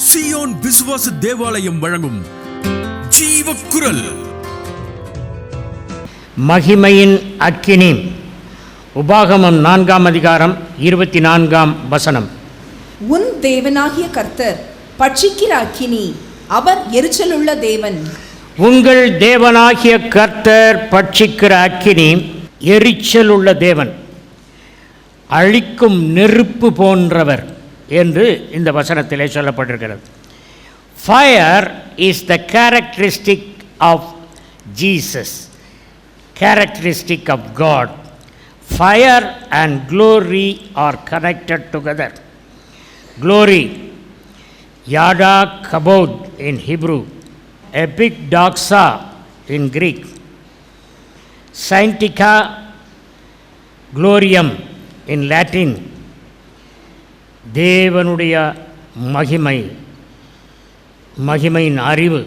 Zion விசுவாச தேவாலயம் வழங்கும் ஜீவக்குரல். மகிமையின் அக்கினி. உபாகமம் 4ஆம் அதிகாரம் 24ஆம் வசனம். உன் தேவனாகிய கர்த்தர் பட்சிக்கிற அக்கினி, அவர் எரிச்சலுள்ள தேவன். உங்கள் தேவனாகிய கர்த்தர் பட்சிக்கிற அக்கினி, எரிச்சலுள்ள தேவன், அழிக்கும் நெருப்பு போன்றவர் என்று இந்த வசனத்திலே சொல்லப்பட்டிருக்கிறது. Fire is the characteristic of Jesus, characteristic of God. Fire and glory are connected together. Glory, yada kabod in Hebrew, epikdoxa in Greek, sanctica gloriam in Latin. தேவனுடைய மகிமை, மகிமையின் அறிவு.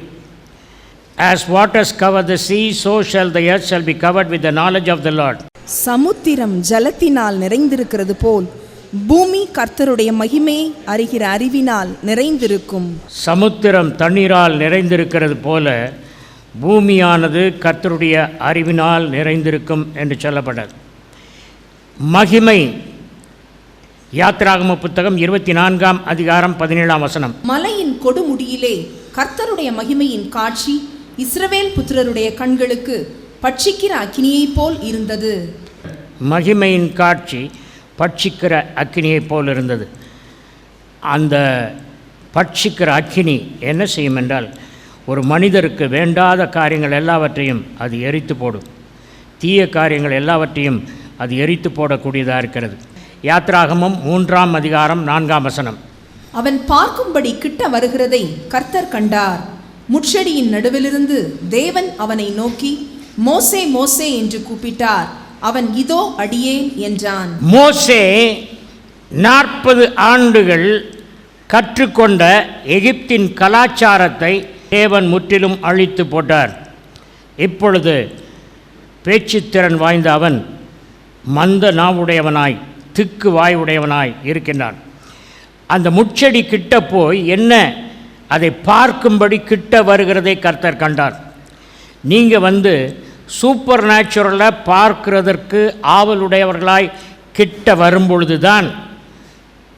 As waters cover the sea, so shall the earth shall be covered with the knowledge of the Lord. சமுத்திரம் ஜலத்தினால் நிறைந்திருக்கிறது போல் பூமி கர்த்தருடைய மகிமையை அறிகிற அறிவினால் நிறைந்திருக்கும். சமுத்திரம் தண்ணீரால் நிறைந்திருக்கிறது போல பூமியானது கர்த்தருடைய அறிவினால் நிறைந்திருக்கும் என்று சொல்லப்பட்டது. மகிமை. யாத்திராகம புத்தகம் 24ஆம் அதிகாரம் 17ஆம் வசனம். மலையின் கொடுமுடியிலே கர்த்தருடைய மகிமையின் காட்சி இஸ்ரவேல் புத்திரருடைய கண்களுக்கு பட்சிக்கிற அக்கினியைப் போல் இருந்தது. மகிமையின் காட்சி பட்சிக்கிற அக்கினியைப் போல் இருந்தது. அந்த பட்சிக்கிற அக்கினி என்ன செய்யும் என்றால், ஒரு மனிதருக்கு வேண்டாத காரியங்கள் எல்லாவற்றையும் அது எரித்து போடும். தீய காரியங்கள் எல்லாவற்றையும் அது எரித்து போடக்கூடியதாக இருக்கிறது. யாத்திராகமம் 3ஆம் அதிகாரம் 4ஆம் வசனம். அவன் பார்க்கும்படி கிட்ட வருகிறதை கர்த்தர் கண்டார். முட்செடியின் நடுவிலிருந்து தேவன் அவனை நோக்கி, மோசே மோசே என்று கூப்பிட்டார். அவன் இதோ அடியேன் என்றான். மோசே 40 ஆண்டுகள் கற்றுக்கொண்ட எகிப்தின் கலாச்சாரத்தை தேவன் முற்றிலும் அழித்து போட்டார். இப்பொழுது பேச்சுத்திறன் வாய்ந்த அவன் மந்த நாவுடையவனாய், திக்கு வாயுடையவனாய் இருக்கின்றான். அந்த முட்செடி கிட்ட போய் என்ன, அதை பார்க்கும்படி கிட்ட வருகிறதை கர்த்தர் கண்டார். நீங்கள் சூப்பர் நேச்சுரலாக பார்க்கிறதற்கு ஆவலுடையவர்களாய் கிட்ட வரும்பொழுது தான்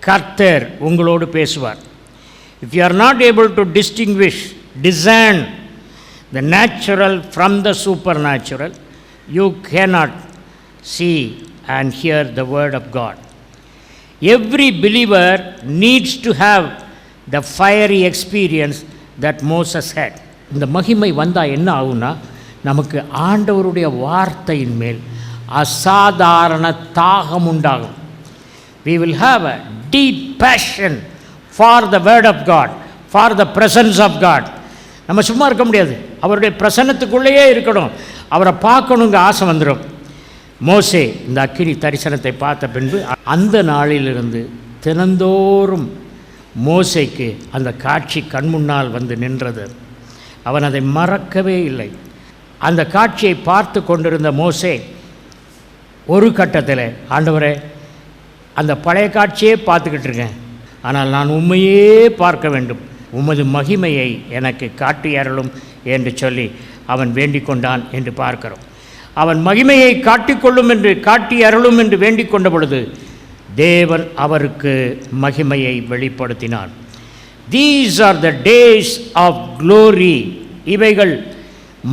கர்த்தர் உங்களோடு பேசுவார். If you are not able to discern the natural from the supernatural, you cannot see and hear the word of God. Every believer needs to have the fiery experience that Moses had. இந்த மகிமை வந்தால் என்ன ஆகும்னா, நமக்கு ஆண்டவருடைய வார்த்தையின் மேல் அசாதாரண தாகம் உண்டாகும். We will have a deep passion for the word of God, for the presence of God. நம்ம சும்மா இருக்க முடியாது, அவருடைய பிரசன்னத்துக்குள்ளேயே இருக்கணும், அவரை பார்க்கணுங்க ஆசை வந்துடும். மோசே இந்த அக்கினி தரிசனத்தை பார்த்த பின்பு அந்த நாளிலிருந்து தினந்தோறும் மோசேக்கு அந்த காட்சி கண்முன்னால் வந்து நின்றது. அவன் அதை மறக்கவே இல்லை. அந்த காட்சியை பார்த்து கொண்டிருந்த மோசே ஒரு கட்டத்தில், ஆண்டவரே, அந்த பழைய காட்சியே பார்த்துக்கிட்டு இருக்கேன், ஆனால் நான் உண்மையே பார்க்க வேண்டும், உமது மகிமையை எனக்கு காட்டி அருளும் என்று சொல்லி அவன் வேண்டிக் கொண்டான் என்று பார்க்கிறோம். அவன் மகிமையை காட்டிக்கொள்ளும் என்று, காட்டி அருளும் என்று வேண்டிக் கொண்ட பொழுது தேவன் அவருக்கு மகிமையை வெளிப்படுத்தினார். These are the days of glory. இவைகள்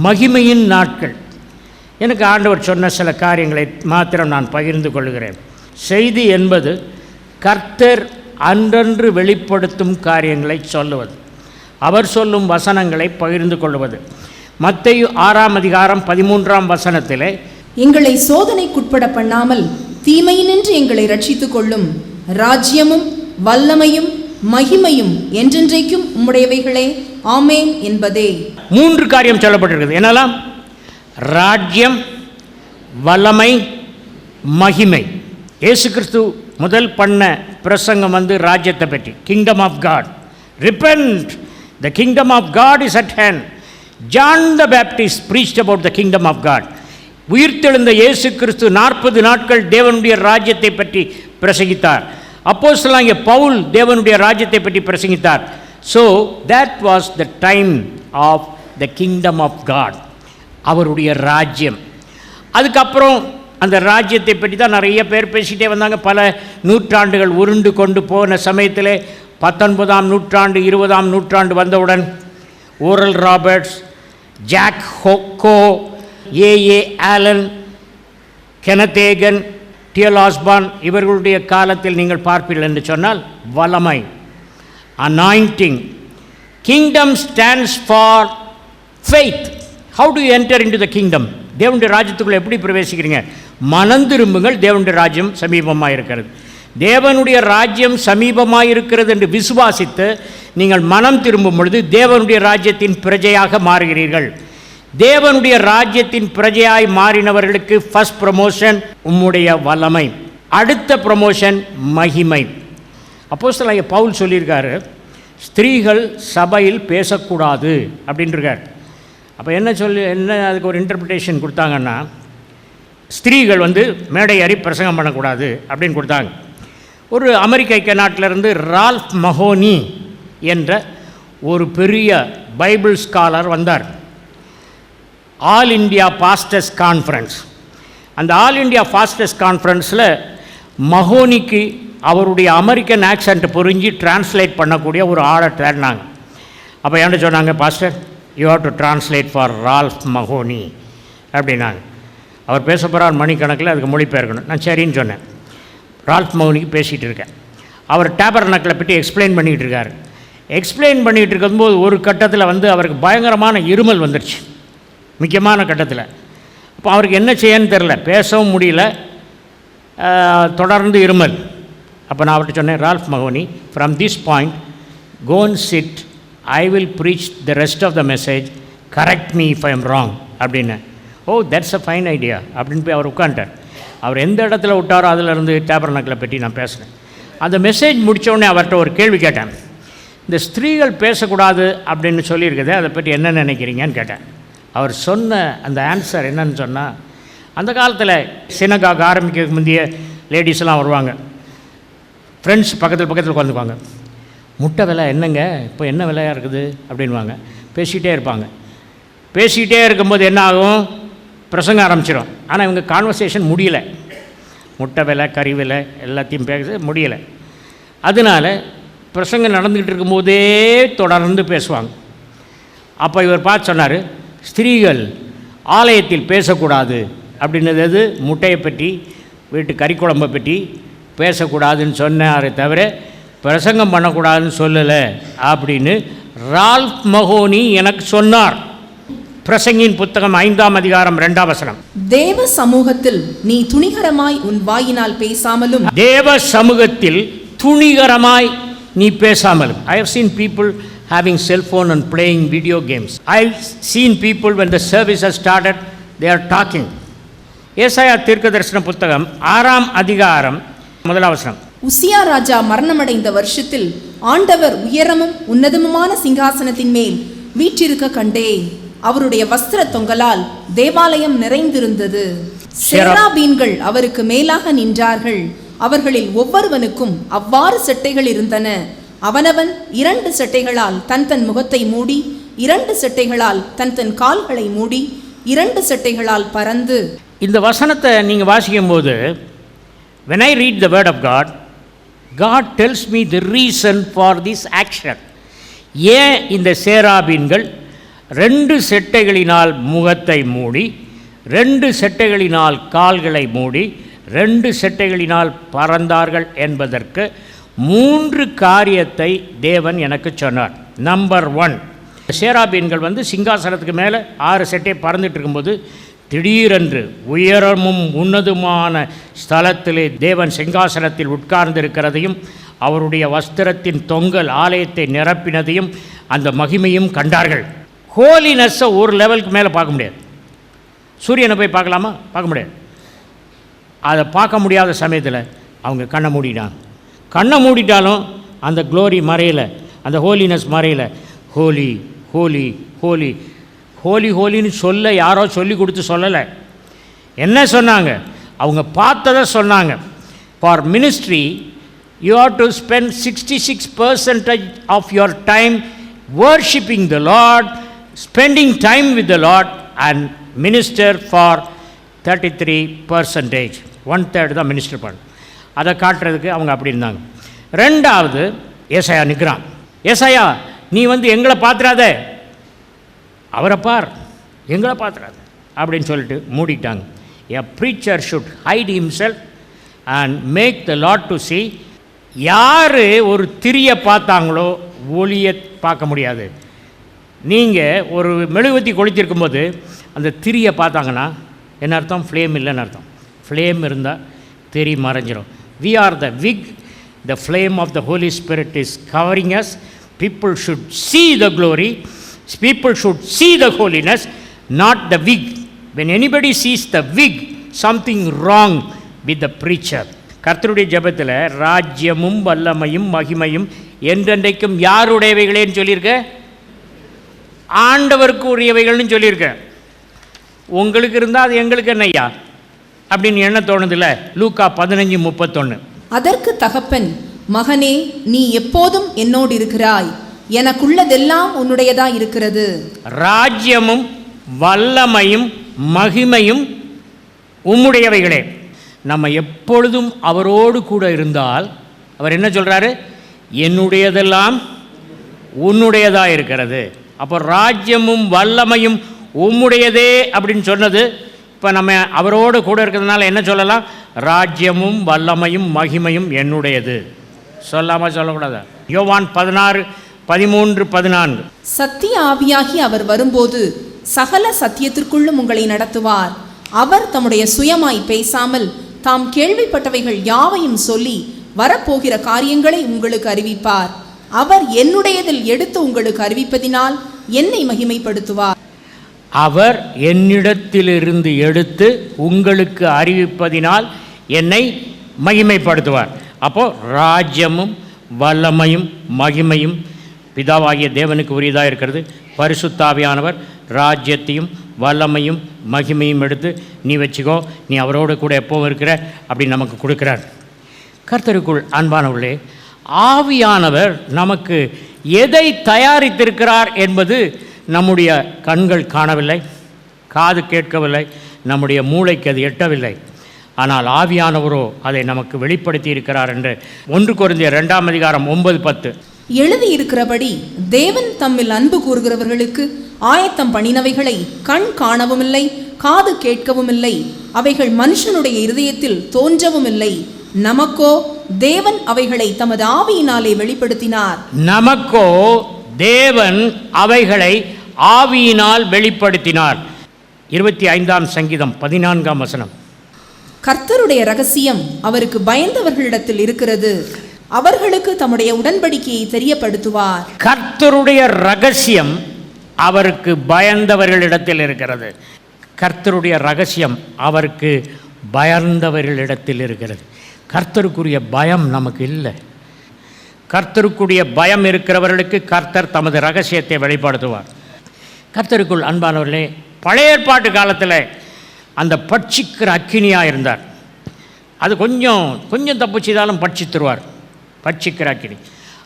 மகிமையின் நாட்கள். எனக்கு ஆண்டவர் சொன்ன சில காரியங்களை மாத்திரம் நான் பகிர்ந்து கொள்கிறேன். செய்தி என்பது கர்த்தர் அன்றன்று வெளிப்படுத்தும் காரியங்களை சொல்லுவது, அவர் சொல்லும் வசனங்களை பகிர்ந்து கொள்வது. மத்தேயு 6ஆம் அதிகாரம் 13ஆம் வசனத்திலே, எங்களை சோதனைக்குட்பட பண்ணாமல் தீமையினின்று எங்களை ரட்சித்துக் கொள்ளும், ராஜ்யமும் வல்லமையும் மகிமையும் என்றென்றைக்கும் உம்முடையவைகளே, ஆமேன் என்பதே. 3 காரியம் சொல்லப்பட்டிருக்கிறது. என்னெல்லாம்? ராஜ்யம், வல்லமை, மகிமை. இயேசு கிறிஸ்து முதல் பண்ண பிரசங்கம் ராஜ்யத்தை பற்றி, kingdom of God. Repent, the kingdom of God is at hand. John the Baptist preached about the kingdom of God. உயிர்த்தெழுந்த இயேசு கிறிஸ்து 40 நாட்கள் தேவனுடைய ராஜ்யத்தை பற்றி பிரசங்கித்தார். அப்போஸ்தலனாகிய பவுல் தேவனுடைய ராஜ்யத்தை பற்றி பிரசங்கித்தார். So that was the time of the kingdom of God, அவருடைய ராஜ்யம். அதுக்கப்புறம் அந்த ராஜ்யத்தை பற்றி தான் நிறைய பேர் பேசிகிட்டே வந்தாங்க. பல நூற்றாண்டுகள் உருண்டு கொண்டு போன சமயத்தில் 19ஆம் நூற்றாண்டு 20ஆம் நூற்றாண்டு வந்தவுடன் ஓரல் ராபர்ட்ஸ், ஜாக் ஹோக்கோ, A A Allen, Kenneth Hagin, T L Osborn இவர்களுடைய காலத்தில் நீங்கள் பார்ப்பீர்கள் என்று சொன்னால் வல்லமை, anointing. Kingdom stands for faith. How do you enter into the kingdom? தேவனுடைய ராஜ்யத்துக்குள்ளே எப்படி பிரவேசிக்கிறீங்க? மனம் திரும்புங்கள், தேவனுடைய ராஜ்யம் சமீபமாக இருக்கிறது. தேவனுடைய ராஜ்யம் சமீபமாக இருக்கிறது என்று விசுவாசித்து நீங்கள் மனம் திரும்பும் பொழுது தேவனுடைய ராஜ்யத்தின் பிரஜையாக மாறுகிறீர்கள். தேவனுடைய ராஜ்யத்தின் பிரஜையாய் மாறினவர்களுக்கு ஃபர்ஸ்ட் ப்ரமோஷன் உம்முடைய வல்லமை, அடுத்த ப்ரமோஷன் மகிமை. அப்போஸ்தலனாகிய பவுல் சொல்லியிருக்காரு, ஸ்திரீகள் சபையில் பேசக்கூடாது அப்படின்ட்டுருக்கார். அப்போ என்ன அதுக்கு ஒரு இன்டர்பிரிட்டேஷன் கொடுத்தாங்கன்னா, ஸ்திரீகள் மேடை ஏறி பிரசங்கம் பண்ணக்கூடாது அப்படின்னு கொடுத்தாங்க. ஒரு அமெரிக்க ஐக்கிய நாட்டிலிருந்து ரால்ஃப் மஹோனி என்ற ஒரு பெரிய பைபிள் ஸ்காலர் வந்தார். All India pastors conference. அந்த ஆல் இண்டியா பாஸ்டர்ஸ் கான்ஃபரன்ஸில் மஹோனிக்கு அவருடைய அமெரிக்கன் ஆக்சென்ட் புரிஞ்சு டிரான்ஸ்லேட் பண்ணக்கூடிய ஒரு ஆளை தேடினாங்க. அப்போ என்ன சொன்னாங்க, pastor you have to translate for Ralph Mahoney அப்படின்னாங்க. அவர் பேச போகிறார் மணிக்கணக்கில், அதுக்கு மொழிபெயர்க்கணும். நான் சரின்னு சொன்னேன். ரால்ஃப் மஹோனிக்கு பேசிகிட்டு இருக்கேன். அவர் டேபர்நக்கிளை பற்றி எக்ஸ்பிளைன் பண்ணிகிட்டு இருக்கார். எக்ஸ்பிளைன் பண்ணிகிட்டு இருக்கும்போது ஒரு கட்டத்தில் அவருக்கு பயங்கரமான இருமல் வந்துடுச்சு, முக்கியமான கட்டத்தில். அப்போ அவருக்கு என்ன செய்யன்னு தெரில, பேசவும் முடியல, தொடர்ந்து இருமல். அப்போ நான் அவர்கிட்ட சொன்னேன், Ralph Mahoney, from this point go and sit, I will preach the rest of the message, correct me if I am wrong அப்படின்னு. Oh that's a fine idea அப்படின்னு போய் அவர் உட்காந்துட்டார். அவர் எந்த இடத்துல விட்டாரோ அதிலிருந்து டேபர்நக்கிளை பற்றி நான் பேசினேன். அந்த மெசேஜ் முடித்தோடனே அவர்கிட்ட ஒரு கேள்வி கேட்டேன். இந்த ஸ்திரீகள் பேசக்கூடாது அப்படின்னு சொல்லியிருக்குது, அதை பற்றி என்ன நினைக்கிறீங்கன்னு கேட்டேன். அவர் சொன்ன அந்த ஆன்சர் என்னன்னு சொன்னால், அந்த காலத்தில் சினகாக ஆரம்பிக்கிறதுக்கு முந்தைய லேடிஸ்லாம் வருவாங்க, ஃப்ரெண்ட்ஸ் பக்கத்தில் உட்காந்துக்குவாங்க. முட்டை விலை என்னங்க, இப்போ என்ன விலையாக இருக்குது அப்படின்வாங்க. பேசிகிட்டே இருப்பாங்க. பேசிக்கிட்டே இருக்கும்போது என்ன ஆகும், பிரசங்கம் ஆரம்பிச்சிடும். ஆனால் இவங்க கான்வர்சேஷன் முடியலை. முட்டை விலை, கறி விலை எல்லாத்தையும் பேச முடியலை. அதனால் பிரசங்கம் நடந்துக்கிட்டு இருக்கும்போதே தொடர்ந்து பேசுவாங்க. அப்போ இவர் பார்த்து சொன்னார், ஸ்திரீகள் ஆலயத்தில் பேசக்கூடாது அப்படின்னது எது, முட்டையை பற்றி, வீட்டு கறி குழம்பை பற்றி பேசக்கூடாதுன்னு சொன்னாரே தவிர பிரசங்கம் பண்ணக்கூடாதுன்னு சொல்லலை அப்படின்னு ரால்ஃப் மஹோனி எனக்கு சொன்னார். பிரசங்கின் புத்தகம் 5ஆம் அதிகாரம் 2ஆம் வசனம். தேவ சமூகத்தில் நீ துணிகரமாய் உன் வாயினால் பேசாமலும். தேவ சமூகத்தில் துணிகரமாய் நீ பேசாமலும். I have seen people having cell phone and playing video games. I have seen people when the service has started, they are talking. ஏசாயா தீர்க்கதரிசன புத்தகம் 6ஆம் அதிகாரம் 1ஆம் வசனம். உசியா ராஜா மரணமடைந்த வருஷத்தில் ஆண்டவர் உயரமும் உன்னதமுமான சிங்காசனத்தின் மேல் வீற்றிருக்க கண்டே. அவருடைய வஸ்திர தொங்கலால் தேவாலயம் நிறைந்திருந்தது. சேராபீன்கள் அவருக்கு மேலாக நின்றார்கள். அவர்களில் ஒவ்வொருவனுக்கும் அவ்வாறு செட்டைகள் இருந்தன. அவனவன் 2 செட்டைகளால் தன் முகத்தை மூடி, 2 செட்டைகளால் தன் கால்களை மூடி, 2 செட்டைகளால் பறந்து. இந்த வசனத்தை நீங்கள் வாசிக்கும் போது, when I read the word of God, God tells me the reason for this action. ஏன் இந்த சேராபீன்கள் 2 செட்டைகளினால் முகத்தை மூடி, 2 செட்டைகளினால் கால்களை மூடி, 2 செட்டைகளினால் பறந்தார்கள் என்பதற்கு 3 காரியத்தை தேவன் எனக்கு சொன்னார். நம்பர் 1, சேராபீன்கள் சிங்காசனத்துக்கு மேலே 6 செட்டை பறந்துட்டு இருக்கும்போது திடீரென்று உயரமும் உன்னதுமான ஸ்தலத்திலே தேவன் சிங்காசனத்தில் உட்கார்ந்திருக்கிறதையும் அவருடைய வஸ்திரத்தின் தொங்கல் ஆலயத்தை நிரப்பினதையும் அந்த மகிமையும் கண்டார்கள். ஹோலினஸ்ஸை ஒரு லெவலுக்கு மேலே பார்க்க முடியாது. சூரியனை போய் பார்க்கலாமா? பார்க்க முடியாது. அதை பார்க்க முடியாத சமயத்தில் அவங்க கண்ணை மூடினாங்க. கண்ணை மூடிட்டாலும் அந்த க்ளோரி மறையலை, அந்த ஹோலினஸ் மறையலை. ஹோலி ஹோலி ஹோலி ஹோலி ஹோலின்னு சொல்ல யாரோ சொல்லி கொடுத்து சொல்லலை. என்ன சொன்னாங்க? அவங்க பார்த்ததை சொன்னாங்க. For ministry You have to spend 66% of your time worshipping the Lord, spending time with the Lord, and minister for 33%. 1/3 தான் மினிஸ்டர் பண்ண. அதை காட்டுறதுக்கு அவங்க அப்படி இருந்தாங்க. ரெண்டாவது ஏசாயா நிற்கிறான். ஏசாயா, நீ எங்களை பார்த்துறாத, அவரை பார், எங்களை பார்த்துறாத அப்படின்னு சொல்லிட்டு மூடிட்டாங்க. A preacher should hide himself and make the Lord to see. யார் ஒரு திரியை பார்த்தாங்களோ ஒளியை பார்க்க முடியாது. நீங்கள் ஒரு மெழுகுவத்தி கொளுத்திருக்கும்போது அந்த திரியை பார்த்தாங்கன்னா என்ன அர்த்தம்? ஃப்ளேம் இல்லைன்னு அர்த்தம். ஃப்ளேம் இருந்தால் திரி மறைஞ்சிரும். We are the wig. The flame of the Holy Spirit is covering us. People should see the glory. People should see the holiness, not the wig. When anybody sees the wig, something wrong with the preacher. கர்த்தருடைய ஜெபத்தில் ராஜ்யமும் வல்லமையும் மகிமையும் என்றென்றைக்கும் யாருடையவைகளேன்னு சொல்லியிருக்க? ஆண்டவருக்கு உரியவைகள்னு சொல்லியிருக்க. உங்களுக்கு இருந்தால் அது எங்களுக்கு என்னையா அப்படின்னு என்ன தோணுதில்ல? லூக்கா 15:31. அதற்கு தகப்பன், மகனே, நீ எப்போதும் என்னோடு இருக்கிறாய், எனக்குள்ளதெல்லாம் உன்னுடையதா இருக்கிறது. ராஜ்யமும் வல்லமையும் மகிமையும் உம்முடையவைகளே. நம்ம எப்பொழுதும் அவரோடு கூட இருந்தால் அவர் என்ன சொல்கிறாரு? என்னுடையதெல்லாம் உன்னுடையதாக இருக்கிறது. அப்போ ராஜ்யமும் வல்லமையும் உம்முடையதே அப்படின்னு சொன்னது. இப்போ நம்ம அவரோடு கூட இருக்கிறதுனால என்ன சொல்லலாம்? ராஜ்யமும் வல்லமையும் மகிமையும் என்னுடையது. சொல்லாமல் சொல்லக்கூடாதா? யோவான் 16:13-14. சத்திய ஆவியாகி அவர் வரும்போது சகல சத்தியத்திற்குள்ளும் உங்களை நடத்துவார். அவர் தம்முடைய சுயமாய் பேசாமல் தாம் கேள்விப்பட்டவைகள் யாவையும் சொல்லி வரப்போகிற காரியங்களை உங்களுக்கு அறிவிப்பார். அவர் என்னுடையதில் எடுத்து உங்களுக்கு அறிவிப்பதினால் என்னை மகிமைப்படுத்துவார். அவர் என்னிடத்திலிருந்து எடுத்து உங்களுக்கு அறிவிப்பதினால் என்னை மகிமைப்படுத்துவார். அப்போது ராஜ்யமும் வல்லமையும் மகிமையும் பிதாவாகிய தேவனுக்கு உரியதாக இருக்கிறது. பரிசுத்த ஆவியானவர் ராஜ்யத்தையும் வல்லமையும் மகிமையும் எடுத்து நீ வச்சுக்கோ, நீ அவரோடு கூட எப்போவும் இருக்கிற அப்படின்னு நமக்கு கொடுக்குறார். கர்த்தருக்குள் அன்பானவர்களே, ஆவியானவர் நமக்கு எதை தயாரித்திருக்கிறார் என்பது நம்முடைய கண்கள் காணவில்லை, காது கேட்கவில்லை, நம்முடைய மூளைக்கு அது எட்டவில்லை. ஆனால் ஆவியானவரோ அதை நமக்கு வெளிப்படுத்தி இருக்கிறார் என்று 1 கொரிந்தியர் 2:9-10 எழுதியிருக்கிறபடி, தேவன் தம்மில் அன்பு கூறுகிறவர்களுக்கு ஆயத்தம் பண்ணினவைகளை கண் காணவும் இல்லை, காது கேட்கவும் இல்லை, அவைகள் மனுஷனுடைய இருதயத்தில் தோன்றவும் இல்லை. நமக்கோ தேவன் அவைகளை தமது ஆவியினாலே வெளிப்படுத்தினார். நமக்கோ தேவன் அவைகளை ஆவியினால் வெளிப்படுத்தினார். 25ஆம் சங்கீதம் 14ஆம் வசனம். கர்த்தருடைய ரகசியம் அவருக்கு பயந்தவர்களிடத்தில் இருக்கிறது, அவர்களுக்கு தம்முடைய உடன்படிக்கையை தெரியப்படுத்துவார். கர்த்தருடைய ரகசியம் அவருக்கு பயந்தவர்களிடத்தில் இருக்கிறது. கர்த்தருடைய ரகசியம் அவருக்கு பயந்தவர்களிடத்தில் இருக்கிறது. கர்த்தருக்குரிய பயம் நமக்கு இல்லை. கர்த்தருக்குரிய பயம் இருக்கிறவர்களுக்கு கர்த்தர் தமது ரகசியத்தை வெளிப்படுத்துவார். கர்த்தருக்குள் அன்பானவர்களே, பழைய ஏற்பாட்டு காலத்தில் அந்த பட்சிக்கிற அக்கினியாக இருந்தார். அது கொஞ்சம் தப்பு செய்தாலும் பட்சித்துருவார், பட்சிக்கிற அக்கினி.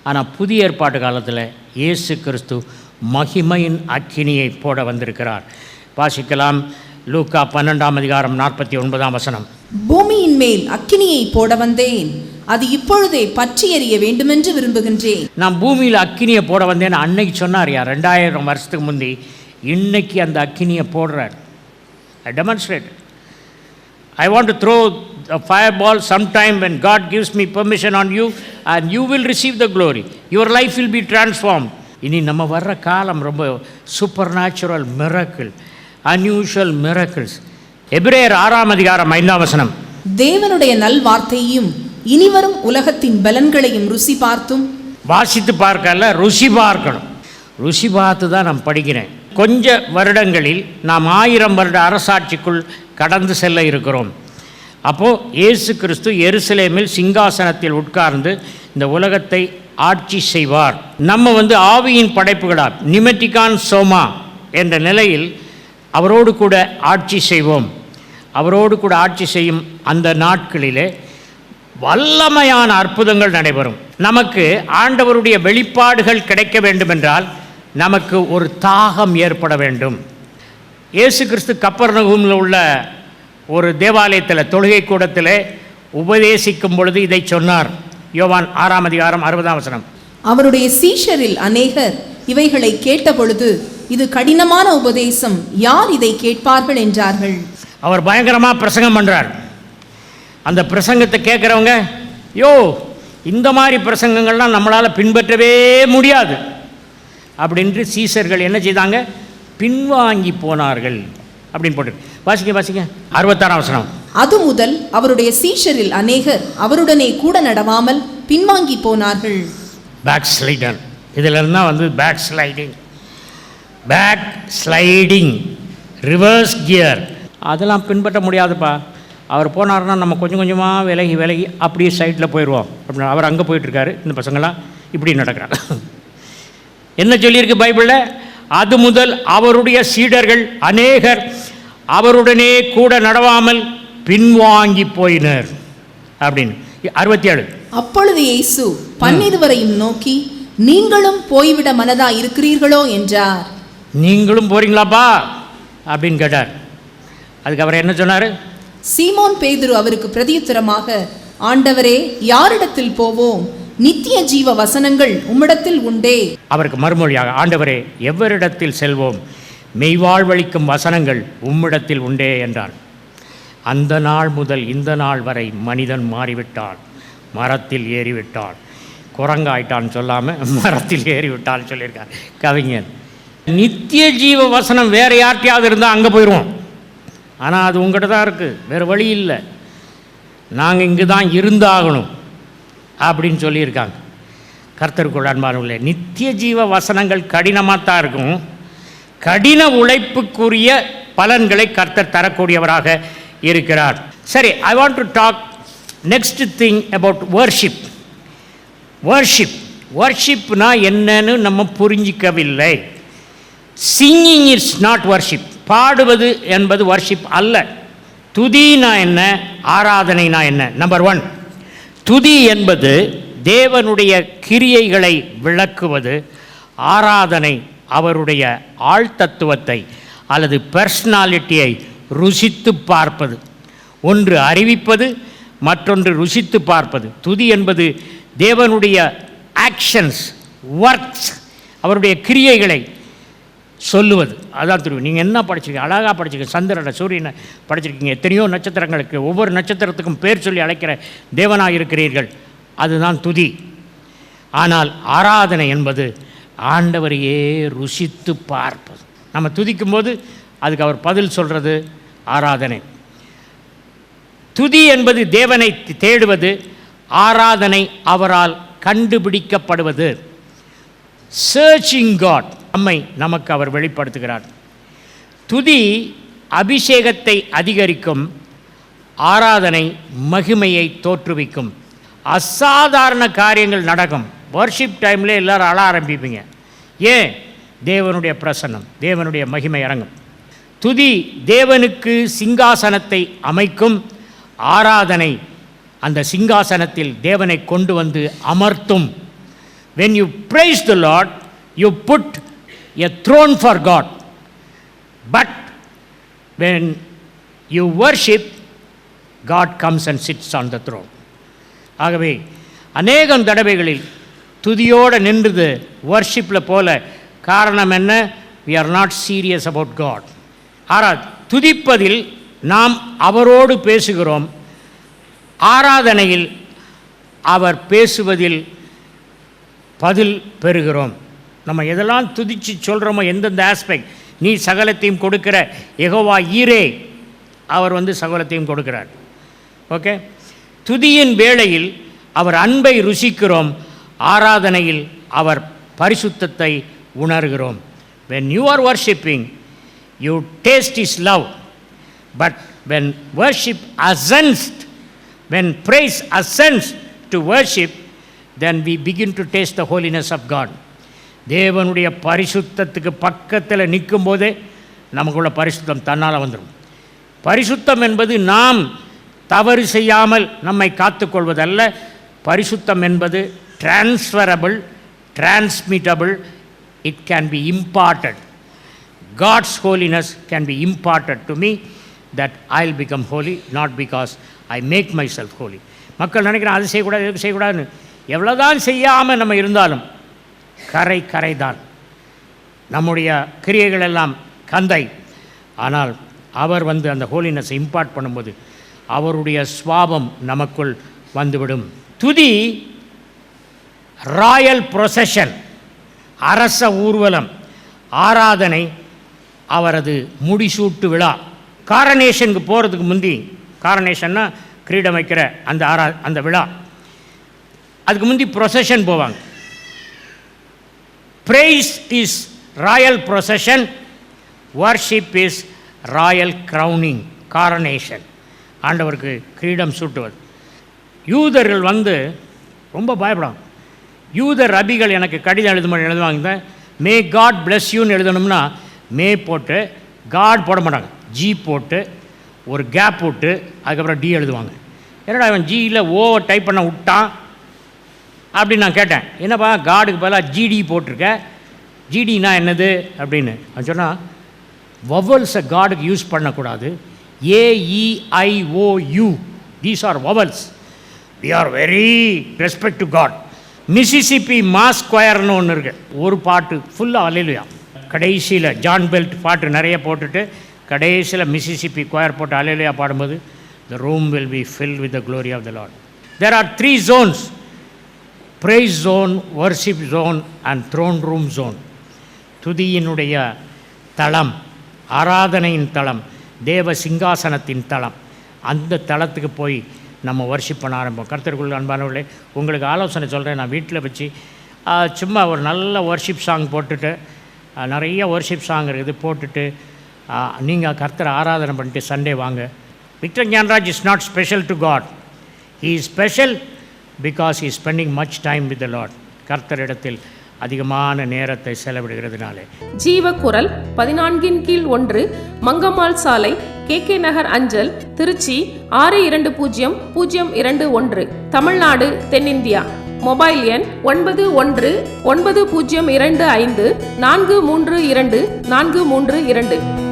ஆனால் புதிய ஏற்பாட்டு காலத்தில் இயேசு கிறிஸ்து மகிமையின் அக்கினியை போட வந்திருக்கிறார். வாசிக்கலாம், லூக்கா 12:49 வசனம். பூமியின் மேல் அக்கினியை போட வந்தேன், அது இப்பொழுதே பற்றி எறிய வேண்டுமென்று விரும்புகின்றேன். நான் பூமியில் அக்கினியை போட வந்தேன்னு அன்னைக்கு சொன்னார். 2000 வருஷத்துக்கு முந்தி. இன்னைக்கு அந்த அக்கினியை போடுறார். I demonstrate. I want to throw a fireball sometime when God gives me permission on you, and you will receive the glory. Your life will be transformed. இனி நம்ம வர்ற காலம் ரொம்ப super natural miracle, unusual miracles. எபிரேயர் 6:5 வசனம். தேவனுடைய நல் வார்த்தையும் இனிவரும் உலகத்தின் பலன்களையும் ருசி பார்த்தும். வாசித்து பார்க்கல, ருசி பார்க்கணும். ருசி பார்த்து தான் நான் படிக்கிறேன். கொஞ்ச வருடங்களில் நாம் 1000 வருட அரசாட்சிக்குள் கடந்து செல்ல இருக்கிறோம். அப்போது இயேசு கிறிஸ்து எருசலேமில் சிங்காசனத்தில் உட்கார்ந்து இந்த உலகத்தை ஆட்சி செய்வார். நம்ம ஆவியின் படைப்புகளால் நிமெட்டிகான் சோமா என்ற நிலையில் அவரோடு கூட ஆட்சி செய்வோம். அவரோடு கூட ஆட்சி செய்யும் அந்த நாட்களிலே வல்லமையான அற்புதங்கள் நடைபெறும். நமக்கு ஆண்டவருடைய வெளிப்பாடுகள் கிடைக்க வேண்டுமென்றால் நமக்கு ஒரு தாகம் ஏற்பட வேண்டும். இயேசு கிறிஸ்து கப்பர்நகூமில் உள்ள ஒரு தேவாலயத்தில், தொழுகை கூடத்தில் உபதேசிக்கும் பொழுது இதை சொன்னார். யோவான் 6ஆம் அதிகாரம் 60ஆம் வசனம். அவருடைய சீஷரில் அநேகர் இவைகளை கேட்டபொழுது, இது கடினமான உபதேசம், யார் இதை கேட்பார்கள் என்றார்கள். அவர் பயங்கரமாக பிரசங்கம் பண்ணுறார். அந்த பிரசங்கத்தை கேட்குறவங்க, இந்த மாதிரி பிரசங்கங்கள்லாம் நம்மளால் பின்பற்றவே முடியாது அப்படின்று சீஷர்கள் என்ன செய்தாங்க? பின்வாங்கி போனார்கள் அப்படின்னு போட்டு வாசிக்க 66ஆம் வசனம். அது முதல் அவருடைய சீஷரில் அநேகர் அவருடனே கூட நடவாமல் பின்வாங்கி போனார்கள். பேக் ஸ்லைடர், இதில் இருந்தால் பேக் ஸ்லைடிங், ரிவர்ஸ் கியர், அதெல்லாம் பின்பற்ற முடியாதுப்பா. அவர் போனார்னா நம்ம கொஞ்சம் கொஞ்சமாக விலகி அப்படியே சைட்டில் போயிடுவோம். அப்படி அவர் அங்கே போயிட்டுருக்காரு, இந்த பசங்களாம் இப்படி நடக்கிறாங்க. என்ன சொல்லியிருக்கு பைபிளில்? அது முதல் அவருடைய சீடர்கள் அநேகர் அவருடனே கூட நடவாமல் பின்வாங்கி போயினர் அப்படின்னு 67. அப்பொழுது இயேசு 12 நோக்கி, நீங்களும் போய்விட மனதா இருக்கிறீர்களோ என்றார். நீங்களும் போறீங்களாப்பா அப்படின்னு கேட்டார். அதுக்கு அவர் என்ன சொன்னார்? சீமோன் பேதுரு அவருக்கு பிரதியுத்தரமாக, ஆண்டவரே, யாரிடத்தில் போவோம்? நித்திய ஜீவ வசனங்கள் உம்மிடத்தில் உண்டே. அவருக்கு மறுமொழியாக, ஆண்டவரே, எவரிடத்தில் செல்வோம்? மெய்வாழ்வளிக்கும் வசனங்கள் உம்மிடத்தில் உண்டே என்றார். அந்த நாள் முதல் இந்த நாள் வரை மனிதன் மாறிவிட்டான், மரத்தில் ஏறிவிட்டான். குரங்காயிட்டான்னு சொல்லாமல் மரத்தில் ஏறிவிட்டான்னு சொல்லியிருக்கார் கவிஞர். நித்திய ஜீவ வசனம் வேறு யார்ட்டையாவது இருந்தால் அங்கே போயிடுவோம். ஆனால் அது உங்கள்கிட்ட தான் இருக்குது, வேறு வழி இல்லை. நாங்கள் இங்கு தான் இருந்தாகணும் அப்படின்னு சொல்லியிருக்காங்க. கர்த்தருக்குள் அன்பானவர்களே, நித்திய ஜீவ வசனங்கள் கடினமாக தான் இருக்கும். கடின உழைப்புக்குரிய பலன்களை கர்த்தர் தரக்கூடியவராக இருக்கிறார். சரி, I want to talk next thing about worship. வர்ஷிப்னா என்னன்னு நம்ம புரிஞ்சிக்கவில்லை. Singing it's not worship. பாடுவது என்பது வர்ஷிப் அல்ல. துதினா என்ன, ஆராதனைனா என்ன? நம்பர் 1, துதி என்பது தேவனுடைய கிரியைகளை விளக்குவது. ஆராதனை அவருடைய ஆழ்தத்துவத்தை அல்லது பர்சனாலிட்டியை ருசித்து பார்ப்பது. ஒன்று அறிவிப்பது, மற்றொன்று ருசித்து பார்ப்பது. துதி என்பது தேவனுடைய ஆக்ஷன்ஸ், ஒர்க்ஸ், அவருடைய கிரியைகளை சொல்லுவது. அதான் துதி. நீங்கள் என்ன படிச்சிருக்கீங்க? அழகாக படிச்சிருக்கீங்க. சந்திரனை, சூரியனை படிச்சிருக்கீங்க. எத்தனையோ நட்சத்திரங்களுக்கு, ஒவ்வொரு நட்சத்திரத்துக்கும் பேர் சொல்லி அழைக்கிற தேவனாக இருக்கிறீர்கள். அதுதான் துதி. ஆனால் ஆராதனை என்பது ஆண்டவரையே ருசித்து பார்ப்பது. நம்ம துதிக்கும் போது அதுக்கு அவர் பதில் சொல்கிறது ஆராதனை. துதி என்பது தேவனை தேடுவது, ஆராதனை அவரால் கண்டுபிடிக்கப்படுவது. சர்ச்சிங் காட், நம்மை நமக்கு அவர் வெளிப்படுத்துகிறார். துதி அபிஷேகத்தை அதிகரிக்கும், ஆராதனை மகிமையை தோற்றுவிக்கும். அசாதாரண காரியங்கள் நடக்கும். வர்ஷிப் டைமில் எல்லோரும் அழ ஆரம்பிப்பீங்க. ஏன்? தேவனுடைய பிரசன்னம், தேவனுடைய மகிமை இறங்கும். துதி தேவனுக்கு சிங்காசனத்தை அமைக்கும், ஆராதனை அந்த சிங்காசனத்தில் தேவனை கொண்டு வந்து அமர்த்தும். When you praise the Lord, you put a throne for God. But when you worship, God comes and sits on the throne. ஆகவே அநேகம் தடவைகளில் துதியோடு நின்றது வர்ஷிப்பில் போல. காரணம் என்ன? we are not serious about God. துதிப்பதில் நாம் அவரோடு பேசுகிறோம், ஆராதனையில் அவர் பேசுவதில் பதில் பெறுகிறோம். நம்ம எதெல்லாம் துதித்து சொல்கிறோமோ, எந்தெந்த ஆஸ்பெக்ட், நீ சகலத்தையும் கொடுக்கிற யெகோவா ஈரே, அவர் சகலத்தையும் கொடுக்கிறார். ஓகே, துதியின் வேளையில் அவர் அன்பை ருசிக்கிறோம், ஆராதனையில் அவர் பரிசுத்தத்தை உணர்கிறோம். when you are worshipping, you taste his love. But when worship ascends, when praise ascends to worship, then we begin to taste the holiness of God. தேவனுடைய பரிசுத்தத்துக்கு பக்கத்தில் நிற்கும் போதே நமக்குள்ள பரிசுத்தம் தன்னால் வந்துடும். பரிசுத்தம் என்பது நாம் தவறு செய்யாமல் நம்மை காத்துக்கொள்வதல்ல. பரிசுத்தம் என்பது transferable, transmittable, it can be imparted. God's holiness can be imparted to me, that I will become holy, not because I make myself holy. மக்கள் நினைக்கிறேன் அது செய்யக்கூடாது, எதுக்கு செய்யக்கூடாதுன்னு. எவ்வளோதான் செய்யாமல் நம்ம இருந்தாலும் கரை தான். நம்முடைய கிரியைகள் எல்லாம் கந்தை. ஆனால் அவர் அந்த ஹோலினஸை இம்பார்ட் பண்ணும்போது அவருடைய சுவாபம் நமக்குள் வந்துவிடும். துதி ராயல் ப்ரொசஷன், அரச ஊர்வலம். ஆராதனை அவரது முடிசூட்டு விழா. காரனேஷனுக்கு போகிறதுக்கு முந்தி, காரனேஷன்னா கிரீடம் வைக்கிற அந்த விழா, அதுக்கு முந்தி ப்ரொசஷன் போவாங்க. praise is royal procession, worship is royal crowning, coronation. ஆண்டவருக்கு கிரீடம் சூட்டுவது. யூதர்கள் ரொம்ப பயப்படாங்க. யூதர் ரபிகள் எனக்கு கடிதம் எழுதுவாங்க. மே காட் பிளஸ் யூன்னு எழுதணும்னா மே போட்டு காட் போட மாட்டாங்க, ஜி போட்டு ஒரு கேப் போட்டு அதுக்கப்புறம் டி எழுதுவாங்க. என்னடா அவன் ஜியில் ஓவை டைப் பண்ண விட்டான் அப்படின்னு நான் கேட்டேன். என்னப்பா காடுக்கு பதிலாக ஜிடி போட்டிருக்க, ஜிடினா என்னது அப்படின்னு அது சொன்னால், வவல்ஸை காடுக்கு யூஸ் பண்ணக்கூடாது. AEIOU, these are vowels. We are very respect to God. Mississippi mass ஸ்கொயர்னு ஒன்று இருக்குது. ஒரு பாட்டு ஃபுல்லாக அல்லேலூயா. கடைசியில் ஜான் பெல்ட் பாட்டு நிறைய போட்டுட்டு கடைசியில் மிசிசிப்பி ஸ்கொயர் போட்டு அல்லேலூயா பாடும்போது the room will be filled with the glory of the Lord. There are 3 zones: praise zone, worship zone and throne room zone. துதியினுடைய தளம், ஆராதனையின் தளம், தேவ சிங்காசனத்தின் தளம். அந்த தளத்துக்கு போய் நம்ம வர்ஷிப் பண்ண ஆரம்பிப்போம். கர்த்தருக்குள் அன்பானவர்களே, உங்களுக்கு ஆலோசனை சொல்கிறேன். நான் வீட்டில் வச்சு சும்மா ஒரு நல்ல வர்ஷிப் சாங் போட்டுட்டு, நிறைய வர்ஷிப் சாங் இருக்குது, போட்டுட்டு நீங்கள் கர்த்தரை ஆராதனை பண்ணிட்டு சண்டே வாங்க. Victor Gnanaraj is not special to God. He is special because he is spending much time with the Lord. கர்த்தரிடத்தில் அதிகமான நேரத்தை செலவிடுகிறதுனாலே. ஜீவக்குரல் 14/1, மங்கம்மாள் சாலை, KK நகர் அஞ்சல், திருச்சி 620021, தமிழ்நாடு, தென்னிந்தியா. மொபைல் எண் 919025432432.